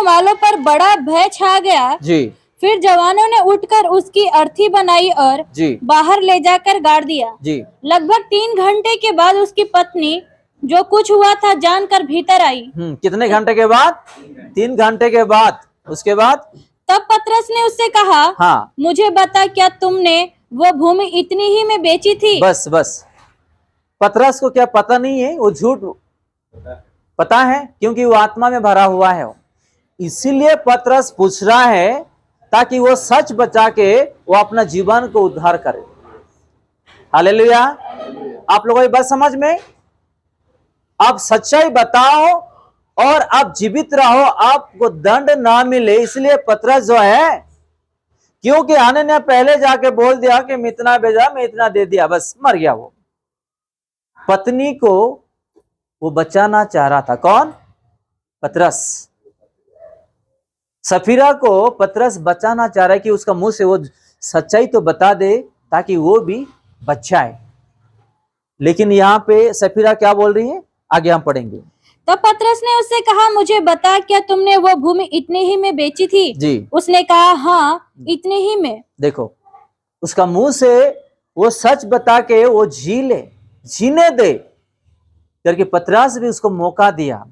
वालों पर बड़ा भय छा गया जी फिर जवानों ने उठकर उसकी अर्थी बनाई और जी बाहर ले जाकर गाड़ दिया। जी। लगभग 3 घंटे के बाद उसकी पत्नी जो कुछ हुआ था जानकर भीतर आई। कितने घंटे के बाद? 3 घंटे के बाद। उसके बाद तब पतरस ने उससे कहा, हाँ, मुझे बता, क्या तुमने वो भूमि इतनी ही में बेची थी? बस पतरस को क्या पता नहीं है? वो झूठ पता है, क्योंकि वो आत्मा में भरा हुआ है। इसीलिए पतरस पूछ रहा है ताकि वो सच बचा के वो अपना जीवन को उद्धार करे। हालेलुया। आप लोगों की बात समझ में? आप सच्चाई बताओ और आप जीवित रहो, आपको दंड ना मिले। इसलिए पतरस जो है, क्योंकि आने ने पहले जाके बोल दिया कि मैं इतना भेजा, मैं इतना दे दिया, बस मर गया। वो पत्नी को वो बचाना चाह रहा था। कौन? पतरस। सफीरा को पतरस बचाना चाह रहा है कि उसका मुंह से वो सच्चाई तो बता दे ताकि वो भी बचाए। लेकिन यहाँ पे सफीरा क्या बोल रही है, आगे हम पढ़ेंगे। तब पतरस ने उससे कहा, मुझे बता, क्या तुमने वो भूमि इतने ही में बेची थी? जी। उसने कहा, हाँ, इतने ही में। देखो, उसका मुंह से वो सच बता के वो जीने दे करके पतरस भी उसको मौका दिया।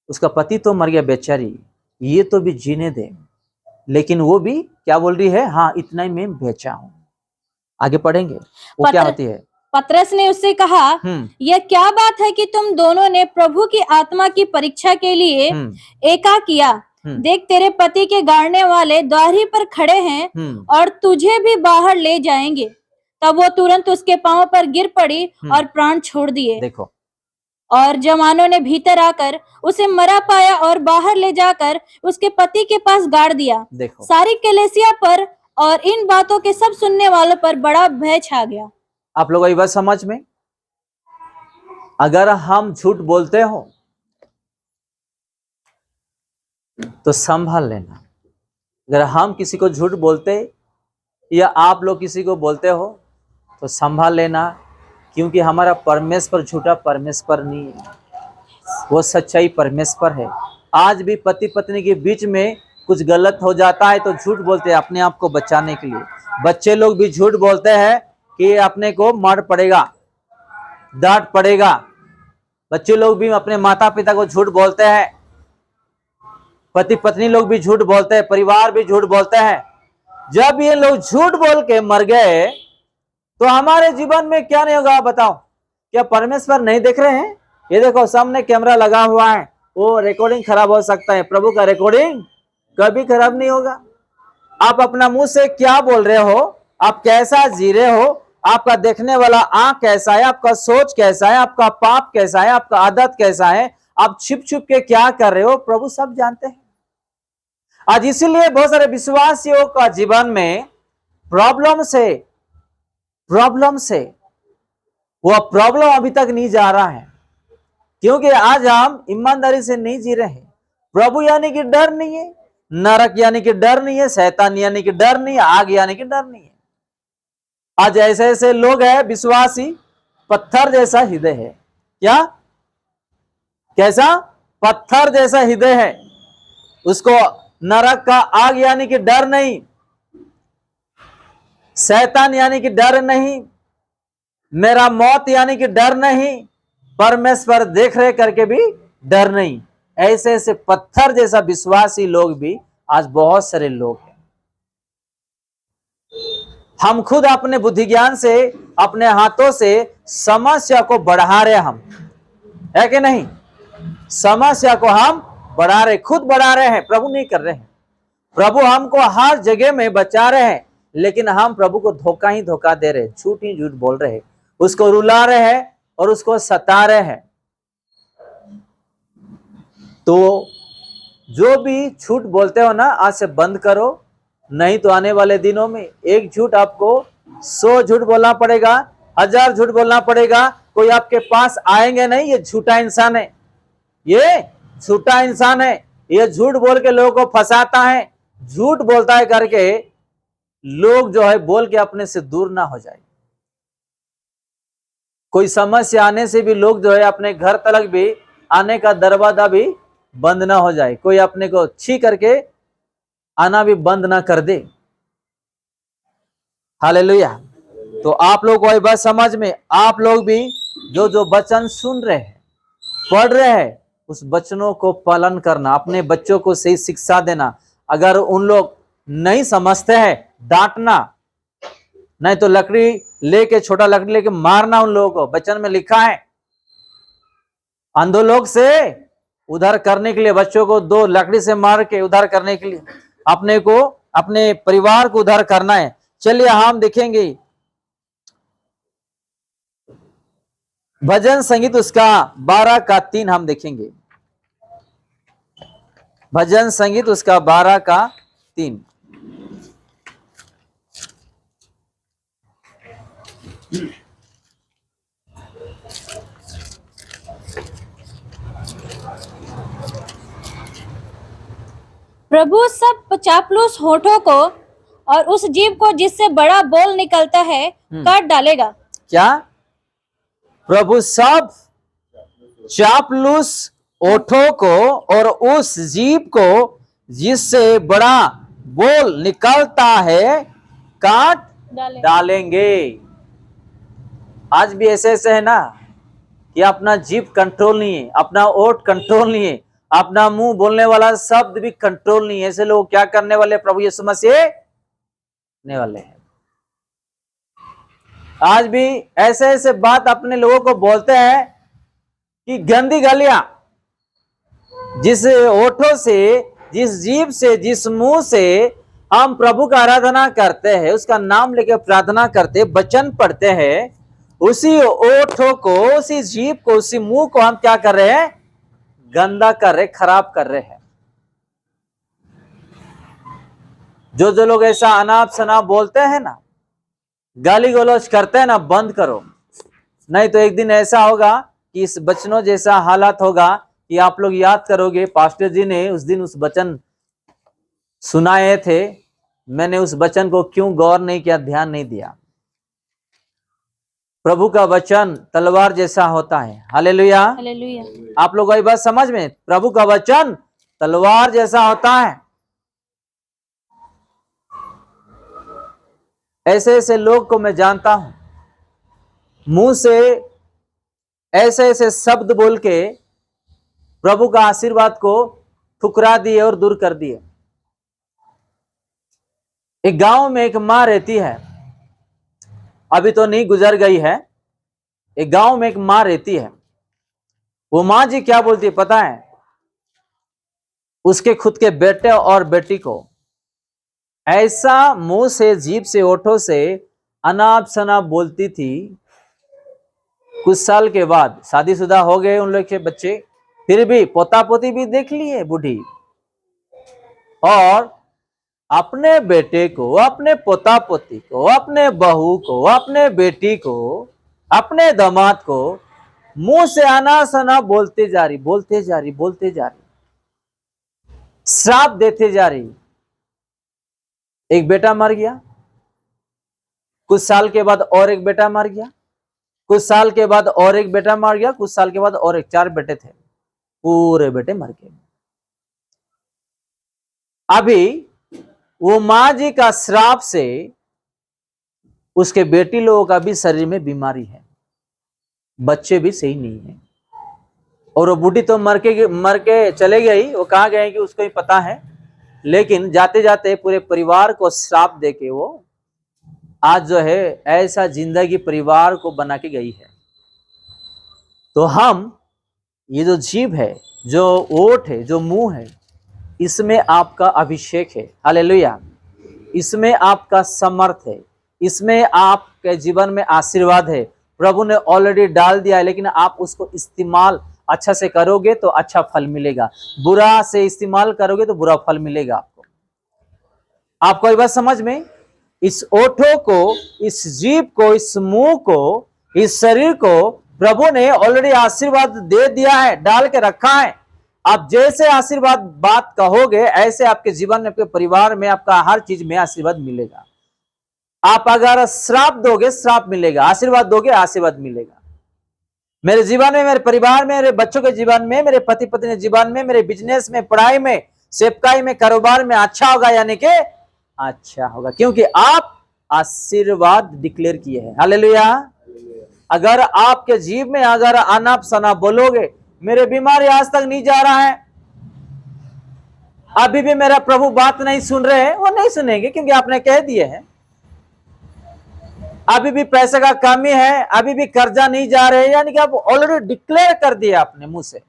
उसका पति तो मर गया बेचारी, ये तो भी जीने दे। लेकिन वो भी क्या बोल रही है, हाँ, इतना ही मैं बेचा हूं। आगे पढ़ेंगे वो क्या होती है। पतरस ने उससे कहा, यह क्या बात है कि तुम दोनों ने प्रभु की आत्मा की परीक्षा के लिए एका किया? देख, तेरे पति के गाड़ने वाले द्वार ही पर खड़े हैं और तुझे भी बाहर ले जाएंगे। तब वो तुरंत उसके पांव पर गिर पड़ी और प्राण छोड़ दिए। देखो, और जवानों ने भीतर आकर उसे मरा पाया और बाहर ले जाकर उसके पति के पास गाड़ दिया। देखो, सारी कलीसिया पर और इन बातों के सब सुनने वालों पर बड़ा भय छा गया। आप लोगों की बात समझ में? अगर हम झूठ बोलते हो तो संभाल लेना। अगर हम किसी को झूठ बोलते या आप लोग किसी को बोलते हो तो संभाल लेना, क्योंकि हमारा परमेश्वर झूठा परमेश्वर नहीं है, वो सच्चाई परमेश्वर है। आज भी पति पत्नी के बीच में कुछ गलत हो जाता है तो झूठ बोलते हैं अपने आप को बचाने के लिए। बच्चे लोग भी झूठ बोलते हैं कि अपने को मार पड़ेगा, डांट पड़ेगा। बच्चे लोग भी अपने माता पिता को झूठ बोलते हैं, पति पत्नी लोग भी झूठ बोलते हैं, परिवार भी झूठ बोलते हैं। जब ये लोग झूठ बोल के मर गए तो हमारे जीवन में क्या नहीं होगा बताओ? क्या परमेश्वर नहीं देख रहे हैं? ये देखो, सामने कैमरा लगा हुआ है, वो रिकॉर्डिंग खराब हो सकता है, प्रभु का रिकॉर्डिंग कभी खराब नहीं होगा। आप अपना मुंह से क्या बोल रहे हो, आप कैसा जी रहे हो, आपका देखने वाला आंख कैसा है, आपका सोच कैसा है, आपका पाप कैसा है, आपका आदत कैसा है, आप छिप छुप के क्या कर रहे हो, प्रभु सब जानते हैं। आज इसीलिए बहुत सारे विश्वासियों का जीवन में प्रॉब्लम से वो प्रॉब्लम अभी तक नहीं जा रहा है, क्योंकि आज हम ईमानदारी से नहीं जी रहे हैं। प्रभु यानी कि डर नहीं है, नरक यानी कि डर नहीं है, शैतान यानी कि डर नहीं है, आग यानी कि डर नहीं है। आज ऐसे ऐसे लोग हैं विश्वासी, पत्थर जैसा हृदय है। क्या? कैसा? पत्थर जैसा हृदय है। उसको नरक का आग यानी कि डर नहीं, शैतान यानी कि डर नहीं, मेरा मौत यानी कि डर नहीं, परमेश्वर देख रहे करके भी डर नहीं। ऐसे ऐसे पत्थर जैसा विश्वासी लोग भी आज बहुत सारे लोग हैं। हम खुद अपने बुद्धि ज्ञान से, अपने हाथों से समस्या को बढ़ा रहे, हम है कि नहीं? समस्या को हम बढ़ा रहे, खुद बढ़ा रहे हैं, प्रभु नहीं कर रहे हैं। प्रभु हमको हर जगह में बचा रहे हैं, लेकिन हम प्रभु को धोखा ही धोखा दे रहे, झूठ ही झूठ बोल रहे हैं, उसको रुला रहे हैं और उसको सता रहे हैं। तो जो भी झूठ बोलते हो ना, आज से बंद करो, नहीं तो आने वाले दिनों में एक झूठ आपको 100 झूठ बोलना पड़ेगा, 1000 झूठ बोलना पड़ेगा। कोई आपके पास आएंगे नहीं, ये झूठा इंसान है, ये झूठा इंसान है, ये झूठ बोल के लोगों को फंसाता है, झूठ बोलता है करके लोग जो है बोल के अपने से दूर ना हो जाए। कोई समस्या आने से भी लोग जो है अपने घर तक भी आने का दरवाजा भी बंद ना हो जाए, कोई अपने को छी करके आना भी बंद ना कर दे। हालेलुया। तो आप लोग को बात समझ में, आप लोग भी जो जो वचन सुन रहे हैं, पढ़ रहे हैं, उस वचनों को पालन करना, अपने बच्चों को सही शिक्षा देना। अगर उन लोग नहीं समझते हैं, डांटना, नहीं तो लकड़ी लेके, छोटा लकड़ी लेके मारना उन लोगों को। वचन में लिखा है अंधों लोग से उद्धार करने के लिए, बच्चों को 2 लकड़ी से मार के उद्धार करने के लिए अपने को, अपने परिवार को उद्धार करना है। चलिए हम देखेंगे भजन संगीत उसका 12 का 3 हम देखेंगे। भजन संगीत उसका 12 का 3। प्रभु सब चापलूस होठों को और उस जीभ को जिससे बड़ा बोल निकलता है काट डालेगा। क्या? प्रभु सब चापलूस ओठों को और उस जीभ को जिससे बड़ा बोल निकलता है काट डालेंगे। आज भी ऐसे ऐसे है ना कि अपना जीभ कंट्रोल नहीं है, अपना ओठ कंट्रोल नहीं है, अपना मुंह बोलने वाला शब्द भी कंट्रोल नहीं है। ऐसे लोग क्या करने वाले? प्रभु यीशु मसीह ने वाले हैं। आज भी ऐसे ऐसे बात अपने लोगों को बोलते हैं कि गंदी गालियां, जिस ओठों से, जिस जीभ से, जिस मुंह से हम प्रभु का आराधना करते हैं, उसका नाम लेकर प्रार्थना करते, वचन पढ़ते हैं, उसी ओठों को, उसी जीभ को, उसी मुंह को हम क्या कर रहे हैं? गंदा कर रहे, खराब कर रहे हैं। जो जो लोग ऐसा अनाप शनाप बोलते हैं ना, गाली गलौज करते हैं ना, बंद करो, नहीं तो एक दिन ऐसा होगा कि इस बचनों जैसा हालात होगा कि आप लोग याद करोगे, पास्टर जी ने उस दिन उस वचन सुनाए थे, मैंने उस वचन को क्यों गौर नहीं किया, ध्यान नहीं दिया। प्रभु का वचन तलवार जैसा होता है। Hallelujah, hallelujah. आप लोग ये बात समझ में, प्रभु का वचन तलवार जैसा होता है। ऐसे ऐसे लोग को मैं जानता हूं, मुंह से ऐसे ऐसे शब्द बोल के प्रभु का आशीर्वाद को ठुकरा दिए और दूर कर दिए। एक गांव में एक मां रहती है, अभी तो नहीं, गुजर गई है। एक गांव में एक मां रहती है। वो मां जी क्या बोलती है पता है? उसके खुद के बेटे और बेटी को ऐसा मुंह से, जीभ से, ओठों से अनाप शनाप बोलती थी। कुछ साल के बाद शादीशुदा हो गए उन लोग के बच्चे, फिर भी पोता पोती भी देख लिए बूढ़ी, और अपने बेटे को, अपने पोता पोती को, अपने बहू को, अपने बेटी को, अपने दामाद को मुंह से आना सना बोलते जा रही, बोलते जा रही, बोलते जा रही, श्राप देते जा रही। एक बेटा मर गया, कुछ साल के बाद और एक बेटा मर गया, कुछ साल के बाद और एक बेटा मर गया, कुछ साल के बाद और एक, 4 बेटे थे, पूरे बेटे मर गए। अभी वो मां जी का श्राप से उसके बेटी लोगों का भी शरीर में बीमारी है, बच्चे भी सही नहीं है, और वो बूढ़ी तो मर के चले गई, वो कहाँ गए कि उसको ही पता है, लेकिन जाते जाते पूरे परिवार को श्राप देके वो आज जो है ऐसा जिंदगी परिवार को बना के गई है। तो हम, ये जो जीभ है, जो ओठ है, जो मुंह है, इसमें आपका अभिषेक है। हालेलुया। इसमें आपका समर्थ है, इसमें आपके जीवन में आशीर्वाद है, प्रभु ने ऑलरेडी डाल दिया है, लेकिन आप उसको इस्तेमाल अच्छा से करोगे तो अच्छा फल मिलेगा, बुरा से इस्तेमाल करोगे तो बुरा फल मिलेगा आपको। आपको ये बात समझ में? इस ओठों को, इस जीभ को, इस मुंह को, इस शरीर को प्रभु ने ऑलरेडी आशीर्वाद दे दिया है, डाल के रखा है। आप जैसे आशीर्वाद बात कहोगे, ऐसे आपके जीवन में, आपके परिवार में, आपका हर चीज में आशीर्वाद मिलेगा। आप अगर श्राप दोगे, श्राप मिलेगा, आशीर्वाद दोगे, आशीर्वाद मिलेगा। मेरे जीवन में, मेरे परिवार में, मेरे बच्चों के जीवन में, मेरे पति पत्नी के जीवन में, मेरे बिजनेस में, पढ़ाई में, सेवकाई में, कारोबार में अच्छा होगा, यानी कि अच्छा होगा, क्योंकि आप आशीर्वाद डिक्लेयर किए हैं। हालेलुया। अगर आपके जीव में अगर अनाप शनाप बोलोगे, मेरे बीमारी आज तक नहीं जा रहा है, अभी भी मेरा प्रभु बात नहीं सुन रहे हैं, वो नहीं सुनेंगे, क्योंकि आपने कह दिए हैं। अभी भी पैसे का कमी है, अभी भी कर्जा नहीं जा रहे, यानी कि आप ऑलरेडी डिक्लेयर कर दिया अपने मुंह से,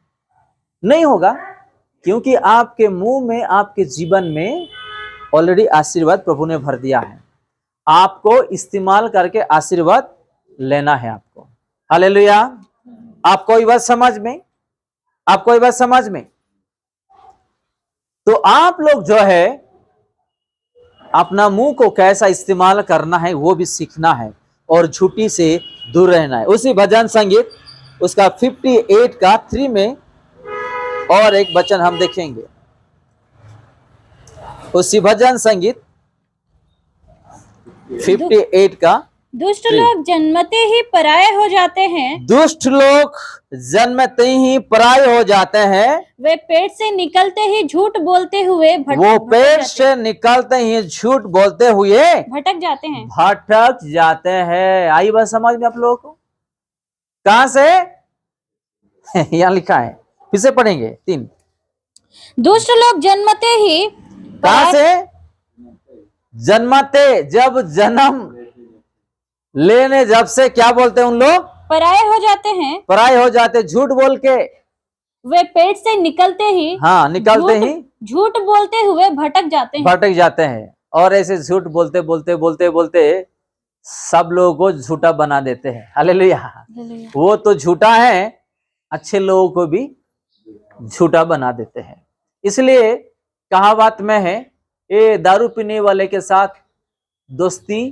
नहीं होगा, क्योंकि आपके मुंह में, आपके जीवन में ऑलरेडी आशीर्वाद प्रभु ने भर दिया है। आपको इस्तेमाल करके आशीर्वाद लेना है आपको। हालेलुया। आपको ये बात समझ में, आपको ये बात समझ में, तो आप लोग जो है अपना मुंह को कैसा इस्तेमाल करना है वो भी सीखना है, और झूठी से दूर रहना है। उसी भजन संगीत उसका 58 का 3 में और एक वचन हम देखेंगे। उसी भजन संगीत 58 का दुष्ट लोग जन्मते ही पराये हो जाते हैं, दुष्ट लोग जन्मते ही पराये हो जाते हैं, वे पेट से निकलते ही झूठ बोलते हुए वो पेट से निकलते ही झूठ बोलते हुए भटक जाते हैं। भटक जाते हैं। आई बात समझ में आप लोगों को? कहां से? यहां लिखा है, फिर से पढ़ेंगे 3। दुष्ट लोग जन्मते ही कहां से? जन्मते, जब जन्म लेने जब से क्या बोलते हैं उन लोग? पराये हो जाते हैं, पराये हो जाते, झूठ बोल के। वे पेट से निकलते ही, हाँ, निकलते ही झूठ बोलते हुए भटक जाते हैं। भटक जाते हैं, और ऐसे झूठ बोलते बोलते बोलते बोलते सब लोगों को झूठा बना देते हैं। हालेलुया। वो तो झूठा है, अच्छे लोगों को भी झूठा बना देते हैं। इसलिए कहावत में है, ये दारू पीने वाले के साथ दोस्ती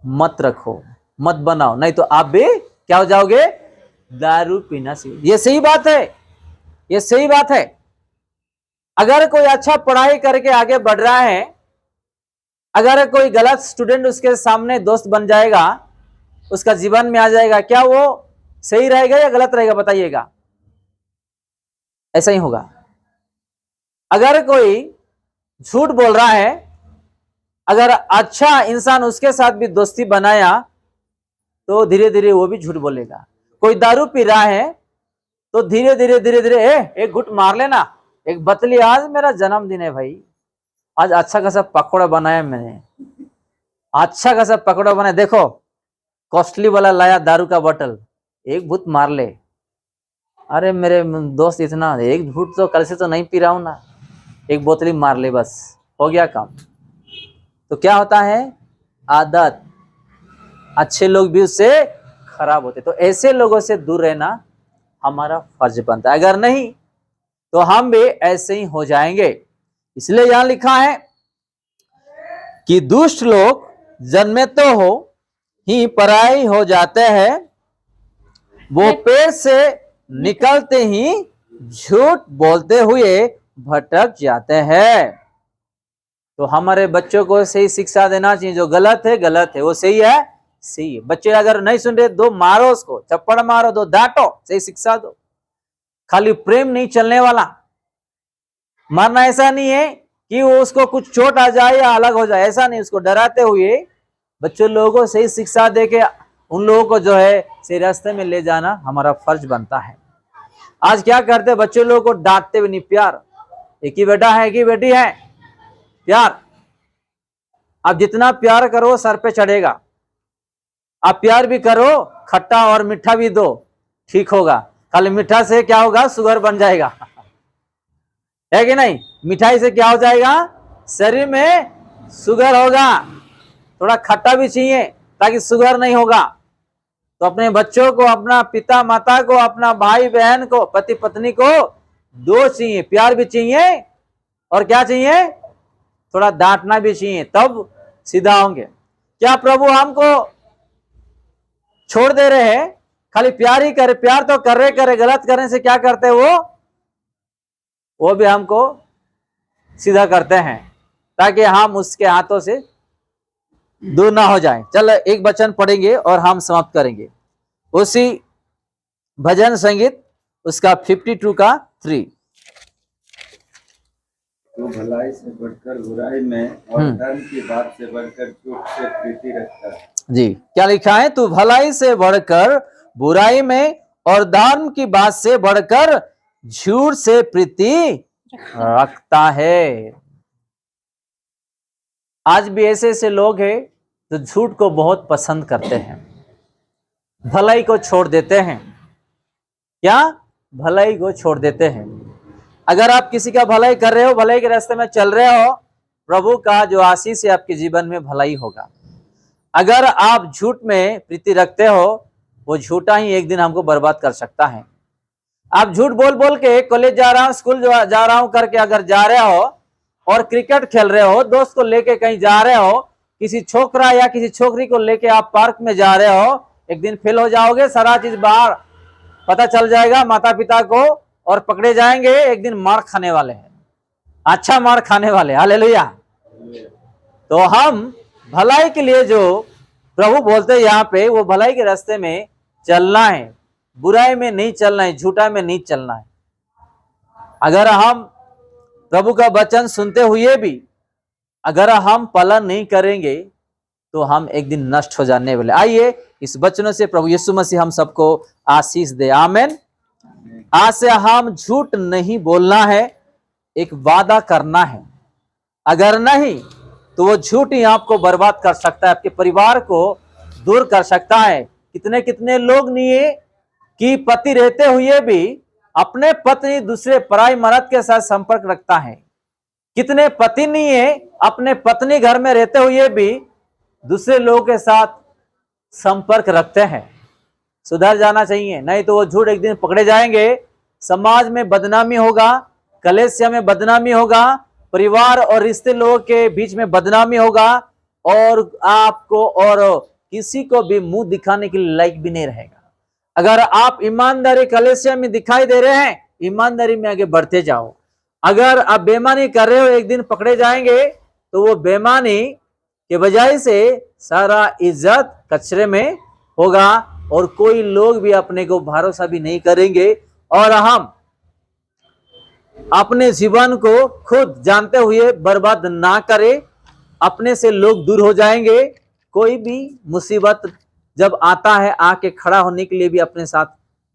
मत रखो, मत बनाओ, नहीं तो आप भी क्या हो जाओगे? दारू पीना सीख। ये सही बात है, ये सही बात है। अगर कोई अच्छा पढ़ाई करके आगे बढ़ रहा है, अगर कोई गलत स्टूडेंट उसके सामने दोस्त बन जाएगा, उसका जीवन में आ जाएगा, क्या वो सही रहेगा या गलत रहेगा? बताइएगा। ऐसा ही होगा। अगर कोई झूठ बोल रहा है, अगर अच्छा इंसान उसके साथ भी दोस्ती बनाया, तो धीरे धीरे वो भी झूठ बोलेगा। कोई दारू पी रहा है तो धीरे धीरे धीरे धीरे एक घुट मार लेना, एक बतली, आज मेरा जन्मदिन है भाई, आज अच्छा खासा पकौड़ा बनाया मैंने, अच्छा खासा पकौड़ा बनाया, देखो कॉस्टली वाला लाया दारू का बोतल, एक घुट मार ले। अरे मेरे दोस्त, इतना एक घुट तो कल से तो नहीं पी रहा हूं ना, एक बोतली मार ले, बस हो गया काम। तो क्या होता है? आदत। अच्छे लोग भी उससे खराब होते। तो ऐसे लोगों से दूर रहना हमारा फर्ज बनता है, अगर नहीं तो हम भी ऐसे ही हो जाएंगे। इसलिए यहां लिखा है कि दुष्ट लोग जन्मे तो हो ही पराई हो जाते हैं, वो पेट से निकलते ही झूठ बोलते हुए भटक जाते हैं। तो हमारे बच्चों को सही शिक्षा देना चाहिए, जो गलत है गलत है, वो सही है सही है। बच्चे अगर नहीं सुन रहे, दो मारो, उसको चप्पड़ मारो, दो डांटो, सही शिक्षा दो। खाली प्रेम नहीं चलने वाला। मारना ऐसा नहीं है कि वो उसको कुछ चोट आ जाए या अलग हो जाए, ऐसा नहीं। उसको डराते हुए बच्चों लोगों को सही शिक्षा दे के उन लोगों को जो है सही रास्ते में ले जाना हमारा फर्ज बनता है। आज क्या करते हैं? बच्चे लोगों को डांटते भी नहीं, प्यार, एक ही बेटा है, एक ही बेटी है, प्यार। आप जितना प्यार करो सर पे चढ़ेगा। आप प्यार भी करो, खट्टा और मीठा भी दो, ठीक होगा। खाली मीठा से क्या होगा? शुगर बन जाएगा, है कि नहीं? मिठाई से क्या हो जाएगा? शरीर में शुगर होगा। थोड़ा खट्टा भी चाहिए ताकि शुगर नहीं होगा। तो अपने बच्चों को, अपना पिता माता को, अपना भाई बहन को, पति पत्नी को दो चाहिए, प्यार भी चाहिए और क्या चाहिए? थोड़ा डांटना भी चाहिए, तब सीधा होंगे। क्या प्रभु हमको छोड़ दे रहे हैं? खाली प्यार ही करे, प्यार तो कर रहे करे, गलत करने से क्या करते हैं? वो भी हमको सीधा करते हैं ताकि हम उसके हाथों से दूर ना हो जाएं। चलो एक वचन पढ़ेंगे और हम समाप्त करेंगे। उसी भजन संगीत उसका 52 का 3। तो भलाई से बढ़कर बुराई में और धर्म की बात से बढ़कर झूठ से प्रीति रखता है। जी, क्या लिखा है? तू भलाई से बढ़कर बुराई में और धर्म की बात से बढ़कर झूठ से प्रीति रखता है। आज भी ऐसे ऐसे लोग हैं जो झूठ को बहुत पसंद करते हैं, भलाई को छोड़ देते हैं। क्या? भलाई को छोड़ देते हैं। अगर आप किसी का भलाई कर रहे हो, भलाई के रास्ते में चल रहे हो, प्रभु का जो आशीष है आपके जीवन में भलाई होगा। अगर आप झूठ में प्रीति रखते हो, वो झूठा ही एक दिन हमको बर्बाद कर सकता है। आप झूठ बोल बोल के कॉलेज जा रहा हूं, स्कूल जा रहा हूं करके अगर जा रहे हो और क्रिकेट खेल रहे हो, दोस्त को लेके कहीं जा रहे हो, किसी छोकरा या किसी छोकरी को लेके आप पार्क में जा रहे हो, एक दिन फेल हो जाओगे, सारा चीज बाहर पता चल जाएगा माता पिता को और पकड़े जाएंगे, एक दिन मार खाने वाले हैं, अच्छा मार खाने वाले। हालेलुया। तो हम भलाई के लिए जो प्रभु बोलते हैं यहाँ पे, वो भलाई के रास्ते में चलना है, बुराई में नहीं चलना है, झूठा में नहीं चलना है। अगर हम प्रभु का वचन सुनते हुए भी अगर हम पालन नहीं करेंगे तो हम एक दिन नष्ट हो जाने वाले। आइए इस वचनों से प्रभु यीशु मसीह हम सबको आशीष दे। आमीन। आज से हम झूठ नहीं बोलना है, एक वादा करना है। अगर नहीं तो वो झूठ ही आपको बर्बाद कर सकता है, आपके परिवार को दूर कर सकता है। कितने कितने लोग नहीं है कि पति रहते हुए भी अपने पत्नी दूसरे पराई मर्द के साथ संपर्क रखता है। कितने पति नहीं है अपने पत्नी घर में रहते हुए भी दूसरे लोगों के साथ संपर्क रखते हैं। सुधर जाना चाहिए, नहीं तो वो झूठ एक दिन पकड़े जाएंगे, समाज में बदनामी होगा, कलेसिया में बदनामी होगा, परिवार और रिश्ते लोगों के बीच में बदनामी होगा और आपको और किसी को भी मुंह दिखाने के लिए लायक भी नहीं रहेगा। अगर आप ईमानदारी कलेसिया में दिखाई दे रहे हैं, ईमानदारी में आगे बढ़ते जाओ। अगर आप बेईमानी कर रहे हो, एक दिन पकड़े जाएंगे तो वो बेईमानी के बजाय से सारा इज्जत कचरे में होगा और कोई लोग भी अपने को भरोसा भी नहीं करेंगे और हम अपने जीवन को खुद जानते हुए बर्बाद ना करें, अपने से लोग दूर हो जाएंगे। कोई भी मुसीबत जब आता है, आके खड़ा होने के लिए भी अपने साथ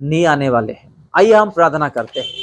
नहीं आने वाले हैं। आइए हम प्रार्थना करते हैं।